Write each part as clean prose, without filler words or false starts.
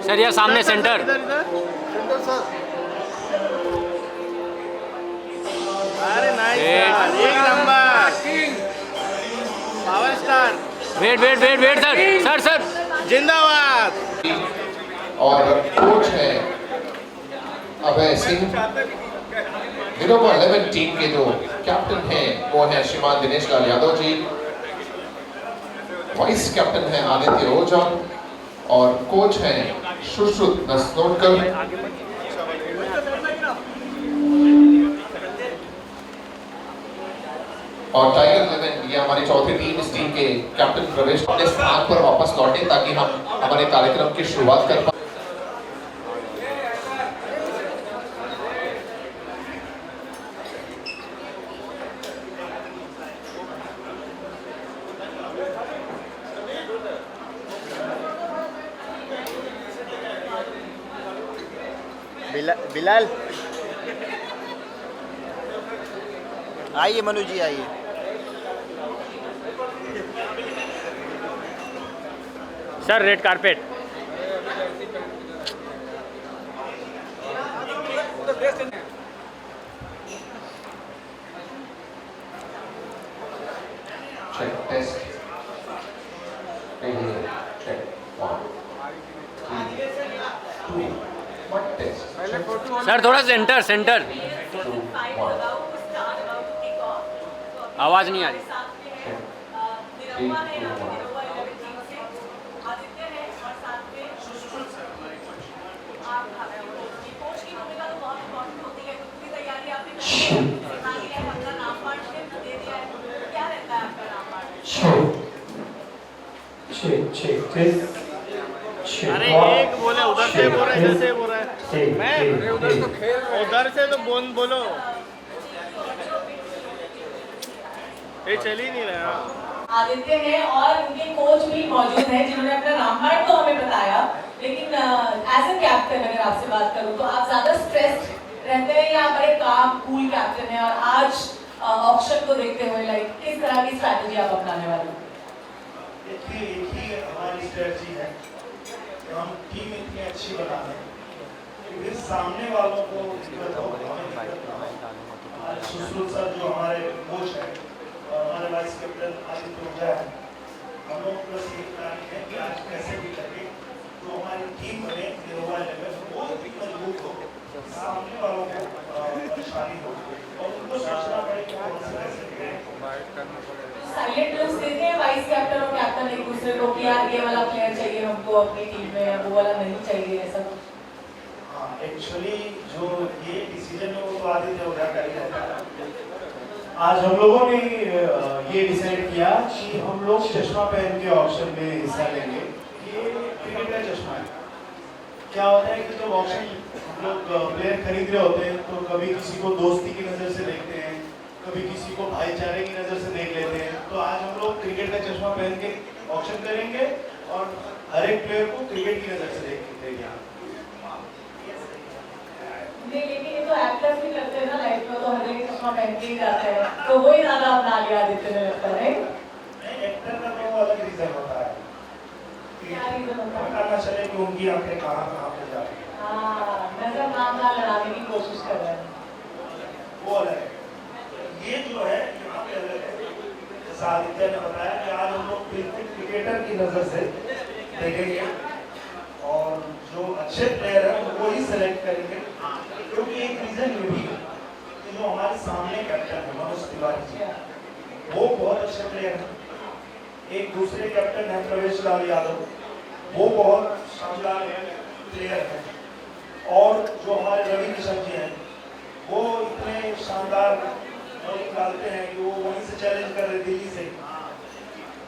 Sir या सामने centre. Centre sir. अरे नाइस, एक number power star. Wait wait wait wait sir sir sir जिंदाबाद। और कोच है अभय सिंह। दिनों को 11 टीम के जो कैप्टन हैं वो है श्रीमान दिनेश लाल यादव जी, वाइस कैप्टन है आदित्य ओझा और कोच हैं सुश्रुत नसनोडकर। और टाइगर 11 ये हमारी चौथी टीम, इस टीम के कैप्टन प्रवेश अपने स्थान पर वापस लौटे ताकि हम हमारे कार्यक्रम की शुरुआत कर पाए। बिलाल आइए, मनु जी आइए। Sir red carpet. Check test. Check 1 2 1 test. Sir थोड़ा सेंटर सेंटर। 2 1 आवाज़ नहीं आ रही। check 3 2 1 अरे एक बोले उधर से बोल रहा है, इधर से बोल रहा है। मैं उधर तो खेल, उधर से तो बोलो। ये चल ही नहीं रहा। आदित्य है और उनके कोच भी मौजूद हैं जिन्होंने अपना नामबार तो हमें बताया, लेकिन एज ए कैप्टन अगर आपसे बात करूं तो आप ज्यादा स्ट्रेस्ड रहते हैं या बड़े काम कूल कैप्टन हैं? और आज ऑक्शन को देखते हुए लाइक किस तरह की स्ट्रैटेजी आप अपनाने वाले हैं? देखिए, एक ही हमारी स्ट्रेटजी है कि हम टीम इतनी अच्छी बना लें कि फिर सामने वालों को दिक्कत हो, हमें दिक्कत ना हो। आज सुश्रुत सर जो हमारे कोच हैं और हमारे वाइस कैप्टन आदित्य ओझा है, हम लोग बस ये प्लान है कि आज कैसे भी करके जो हमारी टीम बने निरोवा लेवल वो मजबूत हो, सामने वालों को परेशानी हो और उनको सोचना पड़े कि कौन से कैसे करें। साइलेंट लुक्स देते हैं वाइस कैप्टन और कैप्टन एक दूसरे को कि यार ये वाला प्लेयर चाहिए हमको अपनी टीम में, वो वाला नहीं चाहिए, ऐसा? हाँ, एक्चुअली जो ये डिसीजन है वो तो आदित्य ओझा का ही रहता है। आज हम लोगों ने ये डिसाइड किया कि हम लोग चश्मा पहन के ऑक्शन में हिस्सा लेंगे। ये क्रिकेट का चश्मा है। क्या होता है कि जब ऑक्शन हम लोग प्लेयर खरीद रहे होते हैं तो कभी किसी को दोस्ती की नज़र से देखते हैं, कभी किसी को भाईचारे की नज़र से देख लेते हैं। तो आज हम लोग क्रिकेट का चश्मा पहन के ऑक्शन करेंगे और हर एक प्लेयर को क्रिकेट की नज़र से देखेंगे। नहीं, लेकिन ये तो एक्टर्स भी करते हैं ना लाइफ में, तो हर एक चश्मा पहन के ही जाते हैं, तो वही ज्यादा अपना लिया आदित्य ने लगता है। नहीं, एक्टर का तो अलग रीजन होता है कि क्या रीजन होता है? पता न चले कि उनकी आंखें कहाँ कहाँ पे जा रही हैं। हाँ, नजर ना लड़ाने की कोशिश कर रहे हैं। वो अलग है। ये जो है यहाँ पे अलग है। जैसा आदित्य ने बताया कि आज हम लोग बिल्कुल क्रिकेटर की नज़र से देखेंगे और जो अच्छे प्लेयर हैं वो ही सेलेक्ट करेंगे, क्योंकि एक रीज़न ये भी है कि जो हमारे सामने कैप्टन है मनोज तिवारी जी, वो बहुत अच्छे प्लेयर हैं। एक दूसरे कैप्टन है प्रवेश लाल यादव, वो बहुत शानदार प्लेयर हैं। और जो हमारे रवि किशन जी हैं वो इतने शानदार बॉलिंग डालते हैं कि वो वहीं से चैलेंज कर रहे दिल्ली से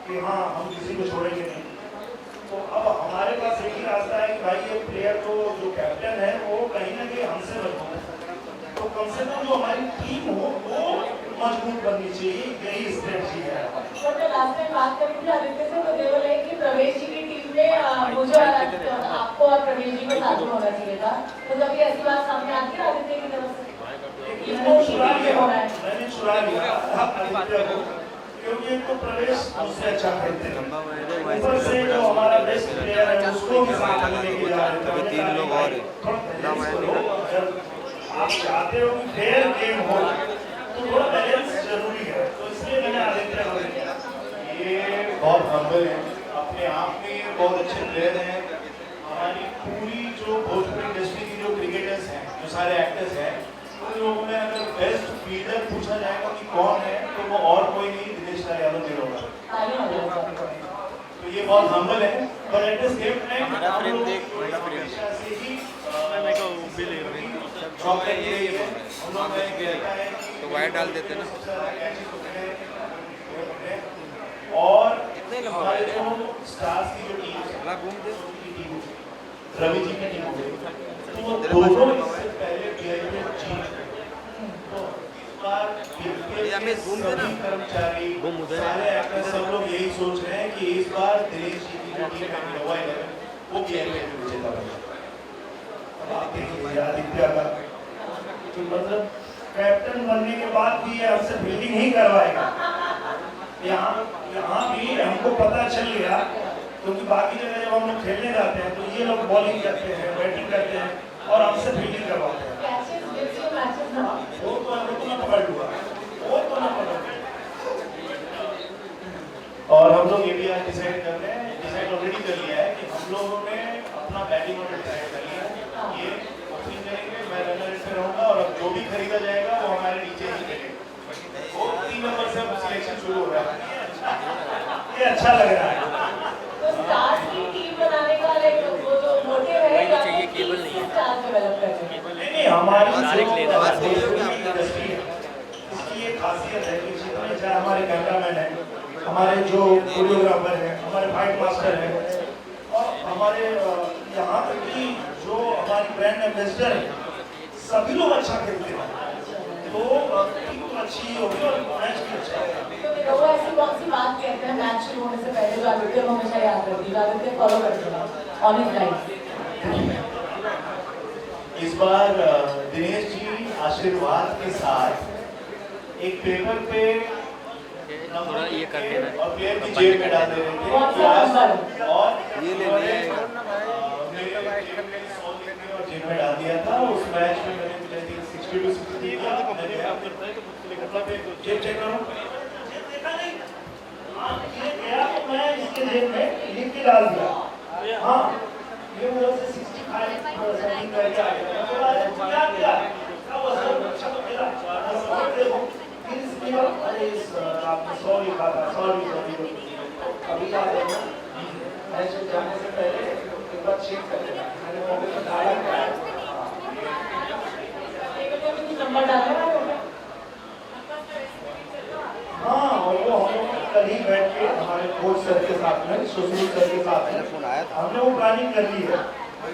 कि हाँ हम किसी को छोड़ेंगे नहीं। तो अब हमारे पास एक ही रास्ता है कि भाई ये प्लेयर को जो कैप्टन है वो कहीं ना कहीं हमसे मजबूत है, तो कम से कम जो हमारी टीम हो वो मजबूत बननी चाहिए। यही स्ट्रेटजी है। तो लास्ट टाइम बात करी थी आदित्य से, तो देवल है कि प्रवेश जी की टीम में मुझे आपको और प्रवेश जी को साथ में होना चाहिए था, तो कभी ऐसी बात सामने आती है आदित्य की तरफ से? मैंने चुरा लिया आदित्य को, क्योंकि एक तो प्रवेश उससे अच्छा खेलते हैं, ऊपर से जो हमारा बेस्ट प्लेयर है उसको भी साथ में लेके जा रहे थे। लोग और अगर आप चाहते हो कि फेयर गेम हो तो थोड़ा बैलेंस जरूरी है, तो इसलिए मैंने आदित्य को लिया। ये बहुत हम्बल है, अपने आप में ये बहुत अच्छे प्लेयर हैं। हमारी पूरी जो भोजपुरी इंडस्ट्री की जो क्रिकेटर्स हैं, जो सारे एक्टर्स हैं, उन लोगों में अगर बेस्ट फील्डर पूछा जाएगा कि कौन है तो वो और कोई नहीं, दिनेश लाल यादव जी होगा। तो ये बहुत हम्बल है, पर एट द सेम टाइम हम लोग हमेशा से ही चॉकलेट ले रही है। हम लोग में कहता है कि तो वायर डाल देते ना। और हमारे जो स्टार्स की जो टीम है, रवि जी की टीम हो गई, तो वो दोनों इससे पहले PIPL जीत गए। तो इस बार PIPL के सभी कर्मचारी, सारे एक्टर, सब लोग यही सोच रहे हैं कि इस बार दिनेश जी की जो टीम है गोवा 11 वो PIPL में विजेता बने। आदित्य का तो मतलब कैप्टन बनने के बाद भी ये हमसे फील्डिंग नहीं करवाएगा। यहाँ भी हमको पता चल गया, क्योंकि बाकी जगह जब हम लोग खेलने जाते हैं तो ये लोग बॉलिंग करते हैं, बैटिंग करते हैं और हमसे फील्डिंग करवाते हैं। वो तो मैं पकड़ लूँगा, वो तो ना पकड़। और हम लोग ये भी आज डिसाइड कर रहे हैं, डिसाइड ऑलरेडी कर लिया है कि हम लोगों ने अपना बैटिंग ऑर्डर डिसाइड कर लिया है। ये ओपनिंग करेंगे, मैं रनर पे रहूँगा और अब जो भी खरीदा जाएगा वो हमारे नीचे ही खेलेगा। वो 3 नंबर से अब सिलेक्शन शुरू हो रहा है। ये अच्छा लग रहा है। तो स्टार्स की टीम बनाने का वो जो मोटिव है या केबल नहीं है, स्टार्स डेवलप करने नहीं, हमारी इंडस्ट्री है, इसकी ये खासियत है कि जितने चाहे हमारे कैमरामैन हैं, हमारे जो कोरियोग्राफर हैं, हमारे फाइट मास्टर हैं, और हमारे यहाँ तक कि जो हमारी ब्रांड एम्बेसडर हैं, सभी लोग अच्छा खेलते हैं। तो टीम तो अच्छी होगी और मैच भी अच्छा है। तो वो ऐसी कौन सी बात कहते हैं मैच शुरू होने से पहले जो आदित्य को हमेशा याद रखती है, आदित्य फॉलो करते हैं ऑन हिज लाइफ? इस बार दिनेश जी आशीर्वाद के साथ एक पेपर पे थोड़ा ये कर देना और प्लेयर की जेब में डाल दे रहे थे और ये ले लिया और जेब में डाल दिया था। उस मैच में मैंने मुझे 60 to 60 दिया, जेब चेक करो, देखा नहीं, ये गया तो मैं इसके जेब में लिख के डाल दिया। हाँ, ये मुझे 65 समथिंग करके आ गया। क्या किया? क्या हुआ सर? अच्छा तो खेला। आपने सॉरी कहा था, सॉरी अभी याद है ना, मैच जाने से पहले एक बार चेक कर लेना। मैंने मौके पर डाला क्या है? नंबर डालना है। हाँ, और वो हम लोग कल ही बैठ के हमारे कोच सर के साथ में, सुशील सर के साथ में हमने वो प्लानिंग कर ली है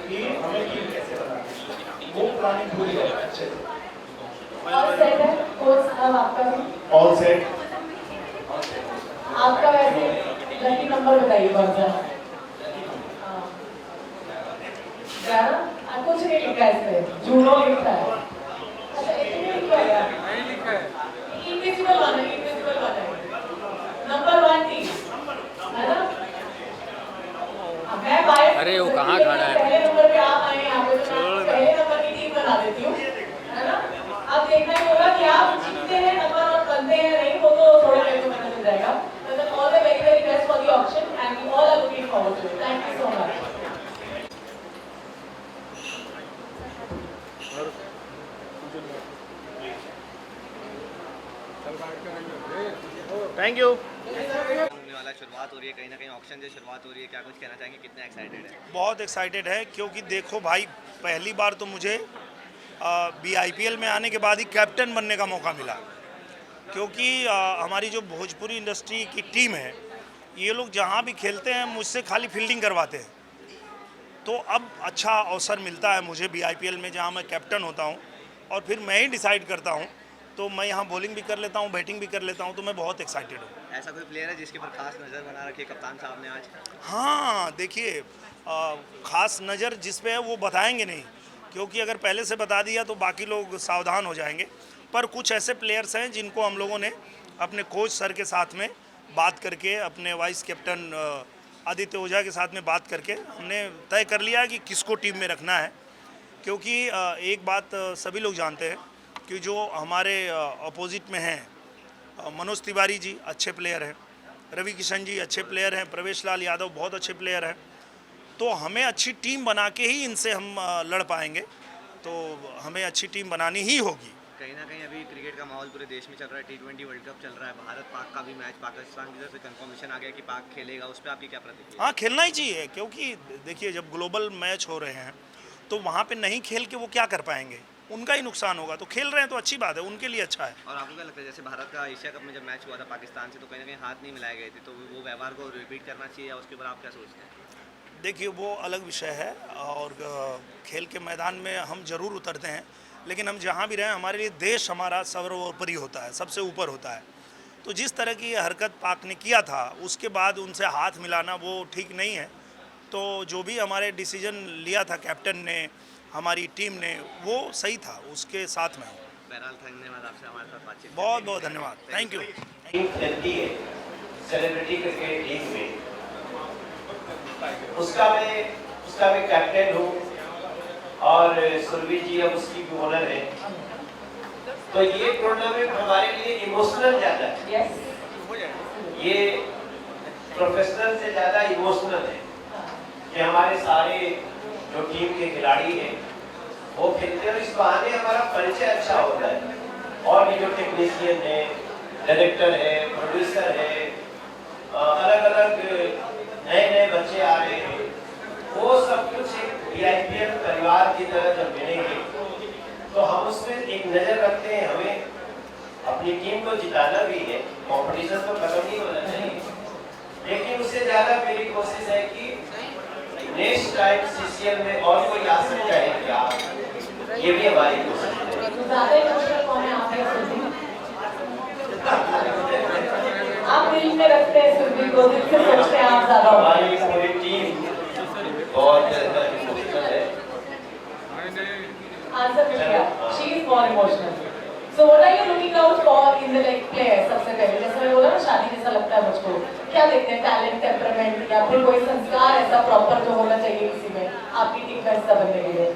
कि हमें टीम कैसे बनानी, वो प्लानिंग पूरी है अच्छे से। और सेट है कोच अब आपका भी? All set. आपका वैसे लकी नंबर बताइए कौन सा? 11? कुछ नहीं लिखा है इसमें, जूनो लिखा है। अच्छा, इतने लिखा है? इनविजिबल वन है, इनविजिबल वन है। नंबर 1 टीम है ना? मैं बाय अरे वो कहाँ खड़ा है? पहले नंबर पे आप आए यहाँ पे, तो मैं पहले नंबर की टीम बना देती हूँ, है ना? अब देखना ही होगा कि आप जीतते हैं नंबर और बनते हैं नहीं, वो तो थोड़े देर में पता चल जाएगा। तो all the very very best for the auction and we all are looking forward to it. Thank you so much. Thank you. होने वाला शुरुआत हो रही है, कहीं ना कहीं ऑक्शन से शुरुआत हो रही है, क्या कुछ कहना चाहेंगे, कितने एक्साइटेड है? बहुत एक्साइटेड है, क्योंकि देखो भाई, पहली बार तो मुझे BIPL में आने के बाद ही कैप्टन बनने का मौका मिला, क्योंकि हमारी जो भोजपुरी इंडस्ट्री की टीम है, ये लोग जहाँ भी खेलते हैं मुझसे खाली फील्डिंग करवाते हैं। तो अब अच्छा अवसर मिलता है मुझे BIPL में, जहाँ मैं कैप्टन होता हूँ और फिर मैं ही डिसाइड करता हूँ, तो मैं यहाँ बॉलिंग भी कर लेता हूँ, बैटिंग भी कर लेता हूँ, तो मैं बहुत एक्साइटेड हूँ। ऐसा कोई प्लेयर है जिसके पर खास नज़र बना रखी है कप्तान साहब ने आज? हाँ, देखिए, ख़ास नज़र जिस पे है वो बताएंगे नहीं, क्योंकि अगर पहले से बता दिया तो बाकी लोग सावधान हो जाएंगे। पर कुछ ऐसे प्लेयर्स हैं जिनको हम लोगों ने अपने कोच सर के साथ में बात करके, अपने वाइस कैप्टन आदित्य ओझा के साथ में बात करके हमने तय कर लिया कि किसको टीम में रखना है, क्योंकि एक बात सभी लोग जानते हैं कि जो हमारे अपोजिट में हैं, मनोज तिवारी जी अच्छे प्लेयर हैं, रवि किशन जी अच्छे प्लेयर हैं, प्रवेश लाल यादव बहुत अच्छे प्लेयर हैं, तो हमें अच्छी टीम बना के ही इनसे हम लड़ पाएंगे। तो हमें अच्छी टीम बनानी ही होगी। कहीं ना कहीं अभी क्रिकेट का माहौल पूरे देश में चल रहा है, T20 वर्ल्ड कप चल रहा है, भारत पाक का भी मैच पाकिस्तान की तरफ से कंफर्मेशन आ गया कि पाक खेलेगा, उस पर आपकी क्या प्रतिक्रिया? हाँ, खेलना ही चाहिए, क्योंकि देखिए जब ग्लोबल मैच हो रहे हैं तो वहाँ पे नहीं खेल के वो क्या कर पाएंगे, उनका ही नुकसान होगा। तो खेल रहे हैं तो अच्छी बात है, उनके लिए अच्छा है। और आपको क्या लगता है, जैसे भारत का एशिया कप में जब मैच हुआ था पाकिस्तान से, तो कहीं ना कहीं हाथ नहीं मिलाए गए थे, तो वो व्यवहार को रिपीट करना चाहिए या उसके ऊपर आप क्या सोचते हैं? देखिए वो अलग विषय है, और खेल के मैदान में हम ज़रूर उतरते हैं, लेकिन हम जहाँ भी रहें हमारे लिए देश हमारा सर्वोपरि होता है, सबसे ऊपर होता है। तो जिस तरह की हरकत पाक ने किया था उसके बाद उनसे हाथ मिलाना वो ठीक नहीं है। तो जो भी हमारे डिसीजन लिया था कैप्टन ने, हमारी टीम ने, वो सही था, उसके साथ में हूँ। बहरहाल धन्यवाद आपसे हमारे साथ बातचीत। बहुत बहुत धन्यवाद, थैंक यू। टीम खेलती है सेलिब्रिटी क्रिकेट लीग में, उसका मैं कैप्टन हूँ और सुरभि जी अब उसकी भी ओनर है। तो ये टूर्नामेंट हमारे लिए इमोशनल ज्यादा है। यस, ये प्रोफेशनल से ज्यादा इमोशनल है कि हमारे सारे जो टीम के खिलाड़ी हैं वो खेलते हैं और इस बहाने हमारा परिचय अच्छा होता है। और भी जो टेक्नीशियन है, डायरेक्टर है, प्रोड्यूसर है, अलग अलग नए बच्चे आ रहे हैं, वो सब कुछ एक VIPL परिवार की तरह जब मिलेंगे तो हम उसमें एक नजर रखते हैं। हमें अपनी टीम को जिताना भी है, कंपटीशन तो खत्म नहीं होना चाहिए, लेकिन उससे ज्यादा मेरी कोशिश है कि नेक्स्ट टाइम CCL में और कोई आ सकता है क्या, ये भी हमारी कोशिश है। ज़्यादा इमोशनल कौन है, आप या सुरभि? आप दिल में रखते हैं सुरभि को, दिल से सोचते हैं आप ज़्यादा। हमारी पूरी टीम बहुत इमोशनल है। आंसर मिल गया, she is more emotional. So what are you looking out for in the like player? सबसे पहले जैसे मैं बोला ना, शादी जैसा लगता है मुझको, क्या देखते हैं? टैलेंट, टेम्परामेंट, या फिर कोई संस्कार ऐसा प्रॉपर जो होना चाहिए किसी में आपकी टीम का हिस्सा बनने के लिए?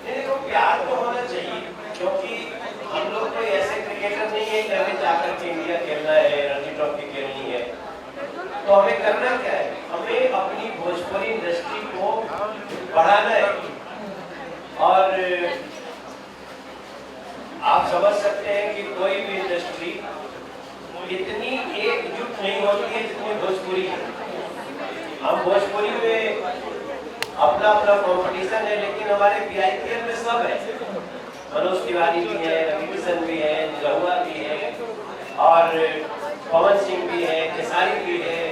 देखो, प्यार तो होना चाहिए, क्योंकि हम लोग कोई ऐसे क्रिकेटर नहीं है कि हमें जाकर के इंडिया खेलना है, रणजी ट्रॉफी खेलनी है। तो हमें करना क्या है? हमें अपनी भोजपुरी इंडस्ट्री को बढ़ाना है। और आप समझ सकते हैं कि कोई भी इंडस्ट्री इतनी एकजुट नहीं होती है जितनी भोजपुरी है। हम भोजपुरी में अपना अपना कंपटीशन है, लेकिन हमारे VIPL में सब है। मनोज तिवारी भी है, रवि किशन भी है, निरहुआ भी है, और पवन सिंह भी है, खेसारी भी है,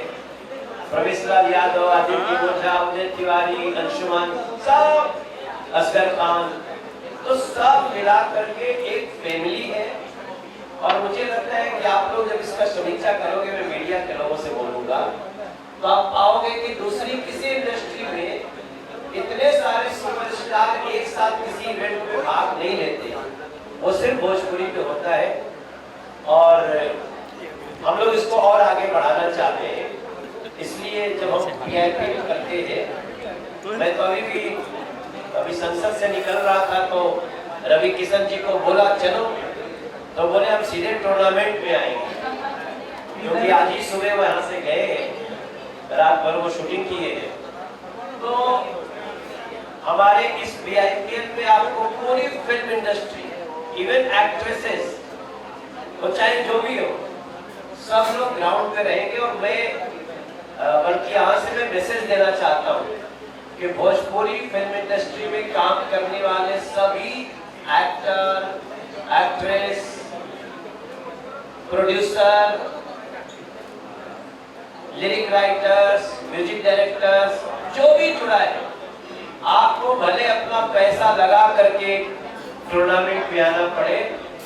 प्रवेश लाल यादव, आदित्य ओझा, उदय तिवारी, अंशुमान, सब, असगर खान, तो सब मिला करके एक फैमिली है। और मुझे लगता है कि आप लोग जब इसका समीक्षा करोगे, मैं मीडिया के लोगों से बोलूंगा, तो आप पाओगे कि दूसरी किसी इंडस्ट्री में इतने सारे सुपरस्टार एक साथ किसी इवेंट में भाग नहीं लेते, वो सिर्फ भोजपुरी पे होता है। और हम लोग इसको और आगे बढ़ाना चाहते हैं, इसलिए जब हम VIPL करते हैं, मैं तो अभी संसद से निकल रहा था तो रवि किशन जी को बोला चलो, तो बोले हम सीधे टूर्नामेंट में आएंगे, क्योंकि आज ही सुबह वो यहाँ से गए हैं, रात भर वो शूटिंग किए हैं। तो हमारे इस VIPL में आपको पूरी फिल्म इंडस्ट्री, इवन एक्ट्रेसेस, वो चाहे जो भी हो, सब लोग ग्राउंड पे रहेंगे। और मैं बल्कि यहाँ से मैं मैसेज देना चाहता हूँ कि भोजपुरी फिल्म इंडस्ट्री में काम करने वाले सभी actor, actress, producer, lyric writers, music directors, जो भी जुड़ा है, आपको भले अपना पैसा लगा करके टूर्नामेंट में आना पड़े,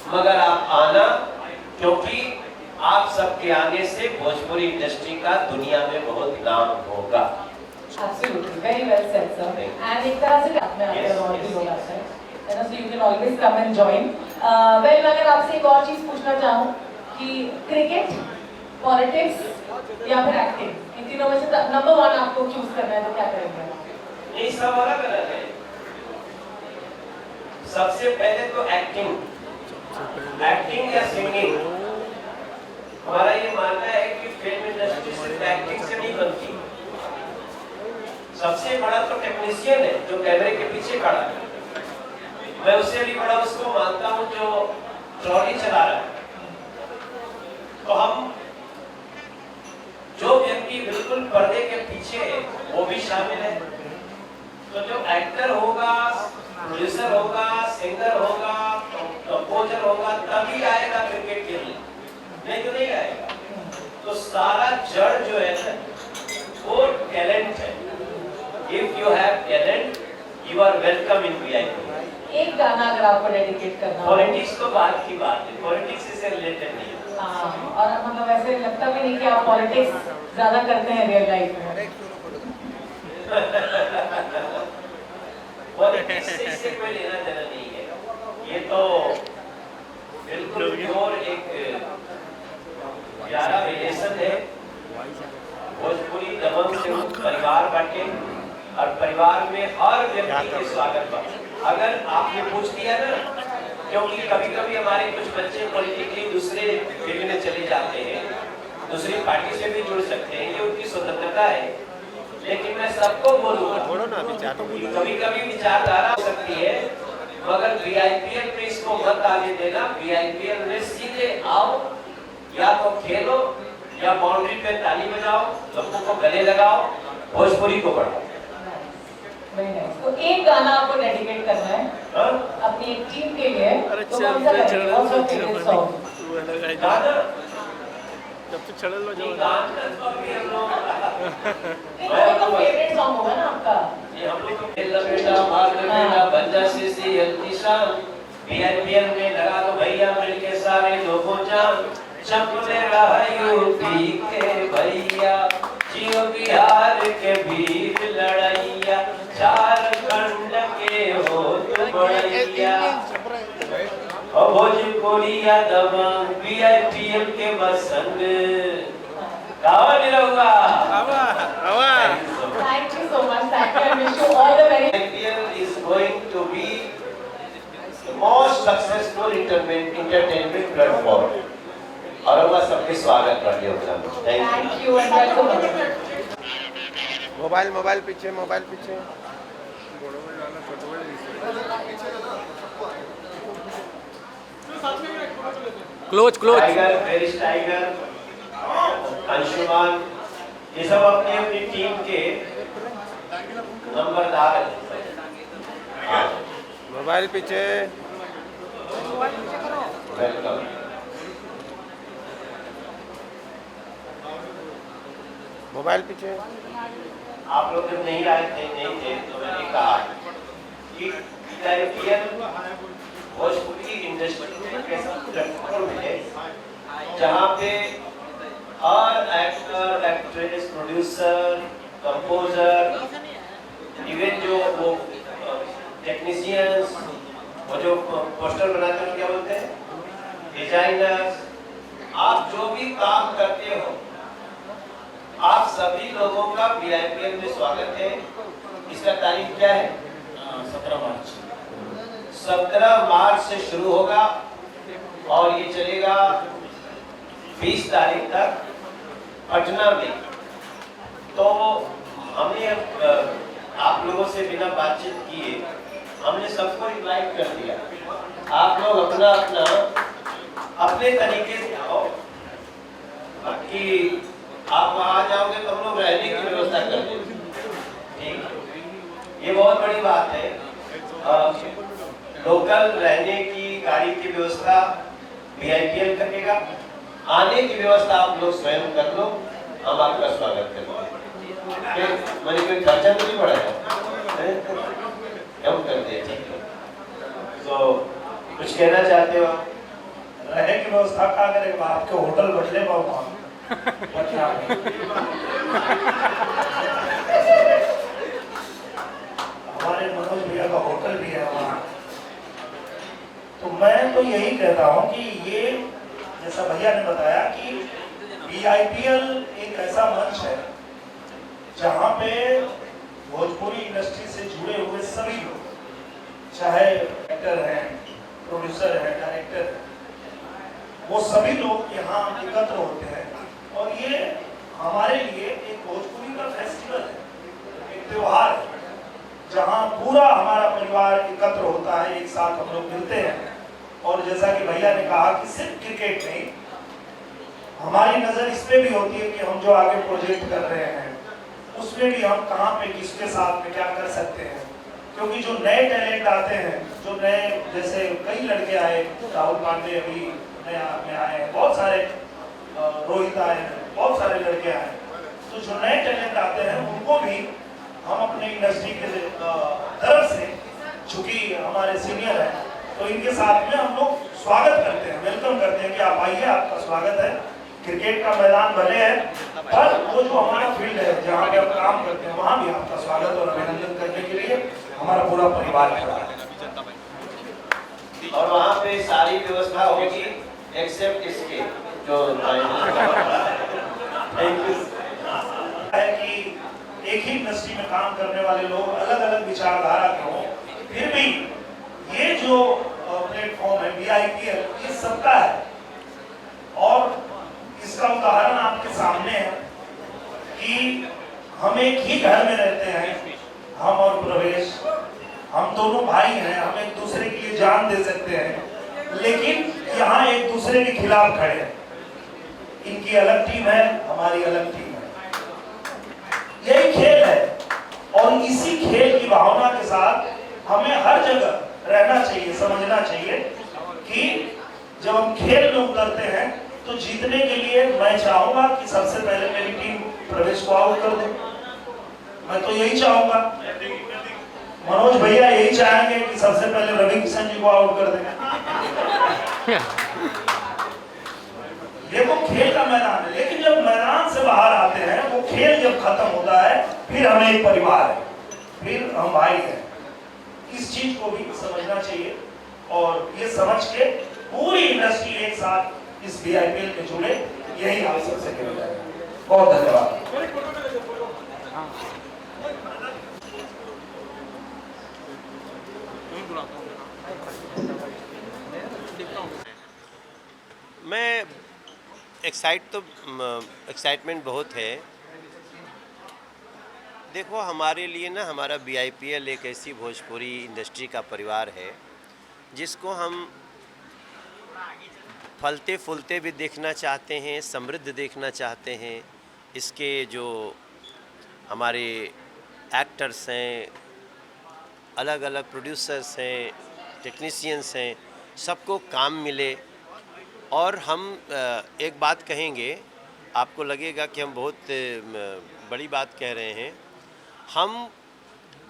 मगर आप आना, क्योंकि आप सबके आने से भोजपुरी इंडस्ट्री का दुनिया में बहुत नाम होगा। Absolutely, very well said, sir. And एक तरह से आपने और भी बोला है, so you can always come and join. Well, मैं अगर आपसे एक और चीज पूछना चाहूँ कि क्रिकेट पॉलिटिक्स या फिर एक्टिंग, इन तीनों में से नंबर 1 आपको चूज करना है तो क्या करेंगे? ये सब अलग अलग है। सबसे पहले तो एक्टिंग या सिंगिंग। हमारा ये मानना है कि फिल्म इंडस्ट्री सिर्फ एक्टिंग से नहीं बनती। सबसे बड़ा तो टेक्नीशियन है जो कैमरे के पीछे खड़ा है। मैं उससे भी बड़ा उसको मानता हूँ जो ट्रॉली चला रहा है। तो हम जो व्यक्ति बिल्कुल पर्दे के पीछे है वो भी शामिल है। तो जो एक्टर होगा, प्रोड्यूसर होगा, सिंगर होगा, कंपोजर होगा, तभी आएगा क्रिकेट खेलने, नहीं तो नहीं आएगा। तो सारा जड़ जो है ना वो टैलेंट है। If you have talent you are welcome in VIP. एक गाना अगर आपको डेडिकेट करना हो। पॉलिटिक्स तो बात की बात है, पॉलिटिक्स से रिलेटेड नहीं है। और मतलब ऐसे लगता भी नहीं कि आप पॉलिटिक्स ज्यादा करते हैं रियल लाइफ में। पॉलिटिक्स से इससे कोई लेना देना नहीं है। ये तो बिल्कुल प्योर एक प्यारा रिलेशन है। भोजपुरी दबंग से परिवार बांटे और परिवार में हर व्यक्ति के स्वागत बांटे। अगर आपने पूछ दिया ना, क्योंकि कभी कभी हमारे कुछ बच्चे पॉलिटिकली दूसरे फील्ड में चले जाते हैं, दूसरी पार्टी से भी जुड़ सकते हैं, ये उनकी स्वतंत्रता है। लेकिन मैं सबको बोलूंगा कभी कभी विचारधारा हो सकती है, मगर वीआईपीएल में इसको मत आने देना। वीआईपीएल में सीधे आओ, या तो खेलो या बाउंड्री पे ताली बजाओ, लोगों को गले लगाओ, भोजपुरी को बढ़ाओ। तो एक गाना आपको डेडिकेट करना है अपनी एक टीम के लिए, तो कौन सा लगेगा? कौन सा फेवरेट सॉन्ग? गाना जब तक चढ़ लो जो गाना तो अभी हम लोग कोई तो फेवरेट सॉन्ग होगा ना आपका। ये हम लोग खेल बेटा मार बेटा बंजा से हल्की शान। वीआईपीएल में लगा दो भैया मिलके सारे लोगों जान। चपले रहा यूपी के भैया, जियो बिहार के बीच लड़ैया, झारखंड के हो तुम बड़ैया। और भोजपुरिया दबंग वीआईपीएल के बसंग। गावा नहीं रहूँगा। Thank you so much. Thank you and wish you all the very. IPL is going to be the most successful entertainment platform. और हम सबके स्वागत करते हैं। Thank you and welcome. Mobile पीछे close tiger, Paris tiger, Anshuman, ये सब अपनी अपनी टीम के नंबरदार हैं। मोबाइल पीछे वेलकम। मोबाइल पीछे। आप लोग जब नहीं आए थे तो मैंने कहा कि IPL भोजपुरी इंडस्ट्री में एक ऐसा प्लेटफॉर्म है जहाँ पे हर actor, actress, producer, composer, even जो वो टेक्नीशियंस, वो जो पोस्टर बनाते हैं क्या बोलते हैं, डिजाइनर्स, आप जो भी काम करते हो, आप सभी लोगों का वीआईपीएल में स्वागत है। इसका तारीख क्या है? 17 मार्च। 17 मार्च से शुरू होगा और ये चलेगा 20 तारीख तक पटना में। तो हमने आप लोगों से बिना बातचीत किए हमने सबको इनवाइट कर दिया। आप लोग अपना अपने तरीके से आओ कि आप वहाँ जाओगे तो हम लोग रहने की व्यवस्था कर देंगे। ठीक, ये बहुत बड़ी बात है। लोकल रहने की, गाड़ी की व्यवस्था वीआईपीएल करेगा, आने की व्यवस्था आप लोग स्वयं कर लो, हम आपका स्वागत करेंगे। मैंने कोई खर्चा तो नहीं बढ़ाया, हम कर दिए। ठीक है, तो कुछ कहना चाहते हो? रहने की व्यवस्था का करेंगे, आपके होटल बदले पाओ पटना में। हमारे मनोज भैया का होटल भी है वहाँ। तो मैं तो यही कहता हूँ कि ये जैसा भैया ने बताया कि BIPL एक ऐसा मंच है जहां पे भोजपुरी इंडस्ट्री से जुड़े हुए सभी लोग, चाहे एक्टर हैं, प्रोड्यूसर हैं, डायरेक्टर हैं, वो सभी लोग यहाँ एकत्र होते हैं और ये हमारे लिए एक भोजपुरी का फेस्टिवल है, एक त्योहार है जहाँ पूरा हमारा परिवार एकत्र होता है, एक साथ हम लोग मिलते हैं। और जैसा कि भैया ने कहा कि सिर्फ क्रिकेट नहीं, हमारी नजर इस पे भी होती है कि हम जो आगे प्रोजेक्ट कर रहे हैं उसमें भी हम कहाँ पे किसके साथ में क्या कर सकते हैं, क्योंकि जो नए टैलेंट आते हैं, जो नए, जैसे कई लड़के आए, राहुल पांडे अभी नया में आए हैं, बहुत सारे रोहित आए हैं, बहुत सारे लड़के आए हैं, तो जो नए टैलेंट आते हैं उनको भी हम अपने इंडस्ट्री के तरफ से, चूंकि हमारे सीनियर हैं, तो इनके साथ में हम लोग स्वागत करते हैं, वेलकम करते हैं कि आप आइए, आपका स्वागत है। क्रिकेट का मैदान भले है, पर वो जो हमारा फील्ड है जहाँ पे हम काम करते हैं, वहाँ भी आपका स्वागत और अभिनंदन करने के लिए हमारा पूरा परिवार खड़ा है। और वहाँ पे सारी व्यवस्था होगी एक्सेप्ट इसके जो थैंक यू है कि एक ही इंडस्ट्री में काम करने वाले लोग अलग अलग विचारधारा के हों, फिर भी ये जो प्लेटफॉर्म है BIPL, ये सबका है। और इसका उदाहरण आपके सामने है कि हम एक ही घर में रहते हैं, हम और प्रवेश, हम दोनों भाई हैं, हम एक दूसरे के लिए जान दे सकते हैं, लेकिन यहाँ एक दूसरे के खिलाफ खड़े हैं। इनकी अलग टीम है, हमारी अलग टीम है, यही खेल है। और इसी खेल की भावना के साथ हमें हर जगह रहना चाहिए, समझना चाहिए कि जब हम खेल में उतरते हैं तो जीतने के लिए मैं चाहूंगा कि सबसे पहले मेरी टीम प्रवेश को आउट कर दे। मैं तो यही चाहूंगा, मनोज भैया यही चाहेंगे कि सबसे पहले रवि किशन जी को आउट कर दें। ये तो खेल का मैदान है, लेकिन जब मैदान से बाहर आते हैं, वो खेल जब खत्म होता है, फिर हम एक परिवार है, फिर हम भाई हैं। इस चीज को भी समझना चाहिए और ये समझ के पूरी इंडस्ट्री एक साथ इस BIPL में जुड़े, यही आप सबसे कहना है। बहुत धन्यवाद। मैं एक्साइटमेंट बहुत है। देखो, हमारे लिए ना हमारा BIPL एक ऐसी भोजपुरी इंडस्ट्री का परिवार है जिसको हम फलते फूलते भी देखना चाहते हैं, समृद्ध देखना चाहते हैं। इसके जो हमारे एक्टर्स हैं, अलग अलग प्रोड्यूसर्स हैं, टेक्नीशियंस हैं, सबको काम मिले। और हम एक बात कहेंगे, आपको लगेगा कि हम बहुत बड़ी बात कह रहे हैं, हम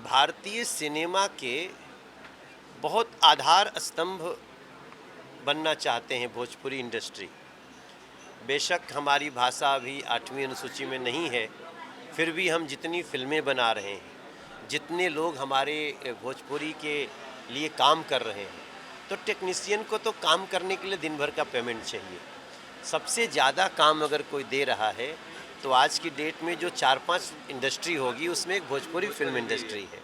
भारतीय सिनेमा के बहुत आधार स्तंभ बनना चाहते हैं। भोजपुरी इंडस्ट्री, बेशक हमारी भाषा अभी 8वीं अनुसूची में नहीं है, फिर भी हम जितनी फिल्में बना रहे हैं, जितने लोग हमारे भोजपुरी के लिए काम कर रहे हैं, तो टेक्नीशियन को तो काम करने के लिए दिन भर का पेमेंट चाहिए। सबसे ज़्यादा काम अगर कोई दे रहा है तो आज की डेट में जो 4-5 इंडस्ट्री होगी उसमें एक भोजपुरी फिल्म इंडस्ट्री है।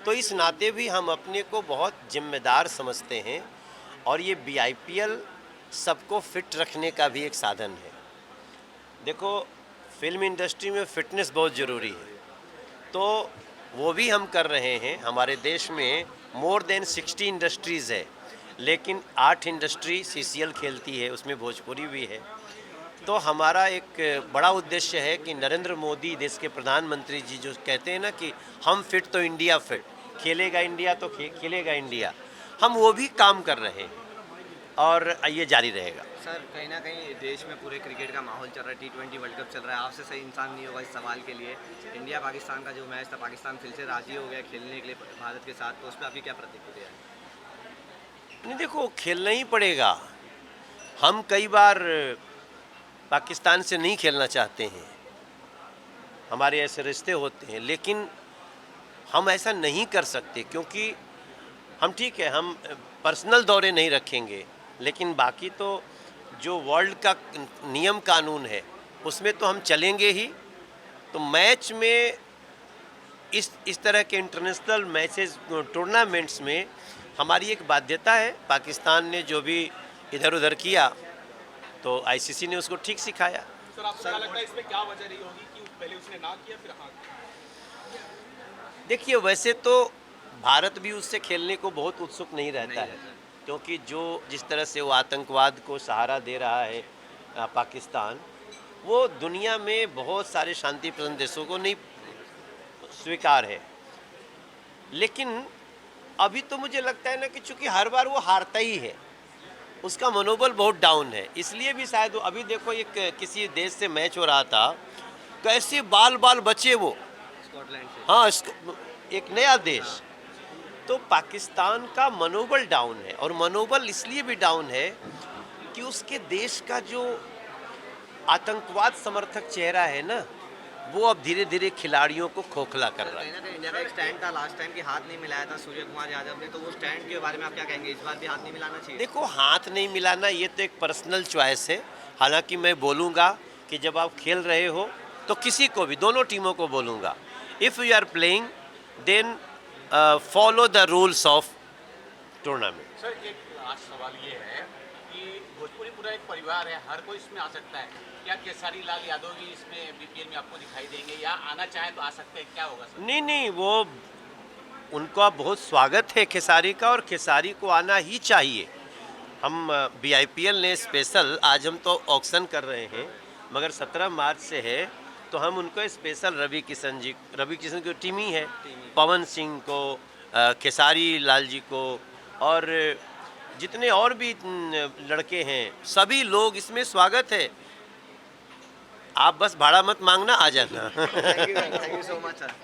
तो इस नाते भी हम अपने को बहुत जिम्मेदार समझते हैं और ये BIPL सबको फिट रखने का भी एक साधन है। देखो, फिल्म इंडस्ट्री में फ़िटनेस बहुत ज़रूरी है, तो वो भी हम कर रहे हैं। हमारे देश में मोर देन 60 इंडस्ट्रीज़ है, लेकिन 8 इंडस्ट्री CCL खेलती है, उसमें भोजपुरी भी है। तो हमारा एक बड़ा उद्देश्य है कि नरेंद्र मोदी देश के प्रधानमंत्री जी जो कहते हैं ना कि हम फिट तो इंडिया फिट, खेलेगा इंडिया तो खेलेगा इंडिया, हम वो भी काम कर रहे हैं और ये जारी रहेगा। सर, कहीं ना कहीं देश में पूरे क्रिकेट का माहौल चल रहा है, T20 वर्ल्ड कप चल रहा है। आपसे सही इंसान नहीं होगा इस सवाल के लिए। इंडिया पाकिस्तान का जो मैच था, पाकिस्तान फिर से राजी हो गया खेलने के लिए भारत के साथ, तो उस पर आपकी क्या प्रतिक्रिया है? नहीं, देखो, खेलना ही पड़ेगा। हम कई बार पाकिस्तान से नहीं खेलना चाहते हैं, हमारे ऐसे रिश्ते होते हैं, लेकिन हम ऐसा नहीं कर सकते क्योंकि हम, ठीक है, हम पर्सनल दौरे नहीं रखेंगे, लेकिन बाकी तो जो वर्ल्ड का नियम कानून है उसमें तो हम चलेंगे ही। तो मैच में इस तरह के इंटरनेशनल मैचेस टूर्नामेंट्स में हमारी एक बाध्यता है। पाकिस्तान ने जो भी इधर उधर किया तो आईसीसी ने उसको ठीक सिखाया। सर आपको क्या लगता है इसमें क्या वजह रही होगी कि पहले उसने ना किया फिर हाँ? देखिए, वैसे तो भारत भी उससे खेलने को बहुत उत्सुक नहीं रहता है, क्योंकि जिस तरह से वो आतंकवाद को सहारा दे रहा है पाकिस्तान, वो दुनिया में बहुत सारे शांति पसंद देशों को नहीं स्वीकार है। लेकिन अभी तो मुझे लगता है ना कि चूंकि हर बार वो हारता ही है, उसका मनोबल बहुत डाउन है, इसलिए भी शायद वो अभी देखो एक किसी देश से मैच हो रहा था, कैसे बाल बचे वो, स्कॉटलैंड से। हाँ, एक नया देश। तो पाकिस्तान का मनोबल डाउन है, और मनोबल इसलिए भी डाउन है कि उसके देश का जो आतंकवाद समर्थक चेहरा है ना, वो अब धीरे धीरे खिलाड़ियों को खोखला कर रहा है। कहीं ना कहीं इंडिया का एक स्टैंड था लास्ट टाइम कि हाथ नहीं मिलाया था सूर्य कुमार यादव ने, तो वो स्टैंड के बारे में आप क्या कहेंगे? इस बार भी हाथ नहीं मिलाना चाहिए? देखो, हाथ नहीं मिलाना ये तो एक पर्सनल चॉइस है। हालांकि मैं बोलूँगा कि जब आप खेल रहे हो तो किसी को भी, दोनों टीमों को बोलूँगा, if you are playing then follow the rules of tournament. Sir एक लास्ट सवाल ये है कि भोजपुरी पूरा एक परिवार है, हर कोई इसमें आ सकता है। क्या केसारी लाल यादव भी इसमें बीपीएल में आपको दिखाई देंगे, या आना चाहें तो आ सकते हैं? क्या होगा सर? नहीं, वो उनका बहुत स्वागत है खेसारी का, और खेसारी को आना ही चाहिए। हम BIPL ने स्पेशल, आज हम तो ऑक्शन कर रहे हैं, मगर 17 मार्च से है, तो हम उनको स्पेशल रवि किशन की टीम ही है, पवन सिंह को, खेसारी लाल जी को, और जितने और भी लड़के हैं, सभी लोग इसमें स्वागत है। आप बस भाड़ा मत मांगना, आ जाना। Thank you so much sir.